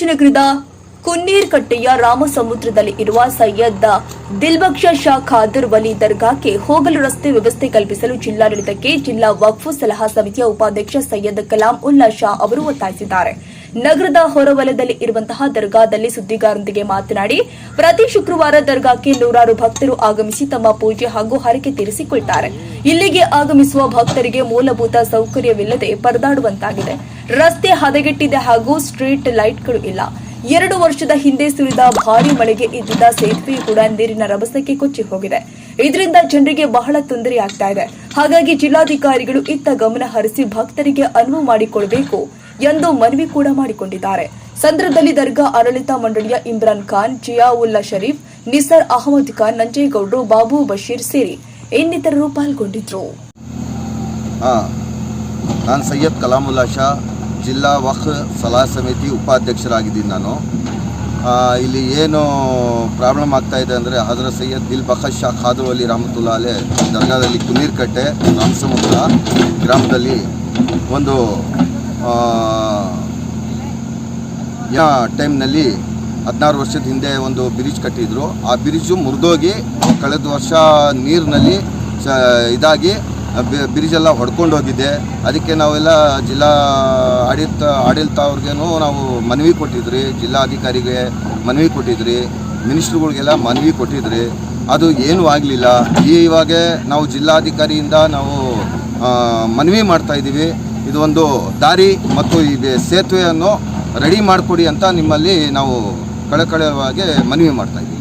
ಚಾಮರಾಜನಗರದ ಕುನ್ನೀರ್ಕಟ್ಟೆಯ ರಾಮಸಮುದ್ರದಲ್ಲಿ ಇರುವ ಸೈಯದ್ ದಿಲ್ಬಕ್ಷ ಶಾ ಖಾದರ್ ವಲಿ ದರ್ಗಾಕ್ಕೆ ಹೋಗಲು ರಸ್ತೆ ವ್ಯವಸ್ಥೆ ಕಲ್ಪಿಸಲು ಜಿಲ್ಲಾಡಳಿತಕ್ಕೆ ಜಿಲ್ಲಾ ವಕ್ಫ್ ಸಲಹಾ ಸಮಿತಿಯ ಉಪಾಧ್ಯಕ್ಷ ಸೈಯದ್ ಕಲಾಂ ಉಲ್ಲಾ ಶಾ ಅವರು ಒತ್ತಾಯಿಸಿದ್ದಾರೆ. ನಗರದ ಹೊರವಲಯದಲ್ಲಿ ಇರುವಂತಹ ದರ್ಗಾದಲ್ಲಿ ಸುದ್ದಿಗಾರರೊಂದಿಗೆ ಮಾತನಾಡಿ, ಪ್ರತಿ ಶುಕ್ರವಾರ ದರ್ಗಾಕ್ಕೆ ನೂರಾರು ಭಕ್ತರು ಆಗಮಿಸಿ ತಮ್ಮ ಪೂಜೆ ಹಾಗೂ ಹರಕೆ ತೀರಿಸಿಕೊಳ್ತಾರೆ. ಇಲ್ಲಿಗೆ ಆಗಮಿಸುವ ಭಕ್ತರಿಗೆ ಮೂಲಭೂತ ಸೌಕರ್ಯವಿಲ್ಲದೆ ಪರದಾಡುವಂತಾಗಿದೆ. ರಸ್ತೆ ಹದಗೆಟ್ಟಿದೆ ಹಾಗೂ ಸ್ಟ್ರೀಟ್ ಲೈಟ್ಗಳು ಇಲ್ಲ. 2 ವರ್ಷದ ಹಿಂದೆ ಸುರಿದ ಭಾರೀ ಮಳೆಗೆ ಇದ್ದಿದ್ದ ಸೇತುವೆ ಕೂಡ ನೀರಿನ ರಭಸಕ್ಕೆ ಕೊಚ್ಚಿ ಹೋಗಿದೆ. ಇದರಿಂದ ಜನರಿಗೆ ಬಹಳ ತೊಂದರೆಯಾಗ್ತಾ ಇದೆ. ಹಾಗಾಗಿ ಜಿಲ್ಲಾಧಿಕಾರಿಗಳು ಇತ್ತ ಗಮನ ಹರಿಸಿ ಭಕ್ತರಿಗೆ ಅನುವು ಮಾಡಿಕೊಡಬೇಕು ಎಂದು ಮನವಿ ಕೂಡ ಮಾಡಿಕೊಂಡಿದ್ದಾರೆ. ಸಂದರ್ಭದಲ್ಲಿ ದರ್ಗಾ ಆಡಳಿತ ಮಂಡಳಿಯ ಇಮ್ರಾನ್ ಖಾನ್, ಜಿಯಾವುಲ್ಲಾ ಶರೀಫ್, ನಿಸಾರ್ ಅಹಮದ್ ಖಾನ್, ನಂಜೇಗೌಡರು, ಬಾಬು ಬಶೀರ್ ಸೇರಿ ಇನ್ನಿತರರು ಪಾಲ್ಗೊಂಡಿದ್ರು. ನಾನು ಸೈಯದ್ ಕಲಾಂ ಉಲ್ಲಾ ಶಾ, ಜಿಲ್ಲಾ ವಕ್ಫ್ ಸಲಹಾ ಸಮಿತಿ ಉಪಾಧ್ಯಕ್ಷರಾಗಿದ್ದೀನಿ. ನಾನು ಇಲ್ಲಿ ಏನು ಪ್ರಾಬ್ಲಮ್ ಆಗ್ತಾಯಿದೆ ಅಂದರೆ, ಹಜರತ್ ಸೈಯದ್ ದಿಲ್ಬಕ್ಷ ಶಾ ಖಾದರ್ ವಲಿ ರಹಮತುಲ್ಲಾ ಅಲೈಹಿ ದರ್ಗಾದಲ್ಲಿ ಕುನ್ನೀರ್ಕಟ್ಟೆ ರಾಮಸಮುದ್ರ ಗ್ರಾಮದಲ್ಲಿ ಒಂದು ಟೈಮ್ನಲ್ಲಿ 16 ವರ್ಷದ ಹಿಂದೆ ಒಂದು ಬ್ರಿಡ್ಜ್ ಕಟ್ಟಿದ್ರು. ಆ ಬ್ರಿಡ್ಜು ಮುರಿದೋಗಿ ಕಳೆದ ವರ್ಷ ನೀರಿನಲ್ಲಿ ಇದಾಗಿ ಬ್ರಿಡ್ಜ್ ಎಲ್ಲ ಹೊಡ್ಕೊಂಡು ಹೋಗಿದೆ. ಅದಕ್ಕೆ ನಾವೆಲ್ಲ ಜಿಲ್ಲಾ ಆಡಳಿತ ಅವ್ರಿಗೇನು ನಾವು ಮನವಿ ಕೊಟ್ಟಿದ್ರಿ, ಜಿಲ್ಲಾಧಿಕಾರಿಗೆ ಮನವಿ ಕೊಟ್ಟಿದ್ರಿ, ಮಿನಿಸ್ಟ್ರುಗಳಿಗೆಲ್ಲ ಮನವಿ ಕೊಟ್ಟಿದ್ರಿ. ಅದು ಏನೂ ಆಗಲಿಲ್ಲ. ಇವಾಗ ನಾವು ಜಿಲ್ಲಾಧಿಕಾರಿಯಿಂದ ನಾವು ಮನವಿ ಮಾಡ್ತಾಯಿದ್ದೀವಿ. ಇದು ಒಂದು ದಾರಿ ಮತ್ತು ಈ ಸೇತುವೆಯನ್ನು ರೆಡಿ ಮಾಡಿಕೊಡಿ ಅಂತ ನಿಮ್ಮಲ್ಲಿ ನಾವು ಕಳಕಳವಾಗಿ ಮನವಿ ಮಾಡ್ತಾಯಿದ್ದೀವಿ.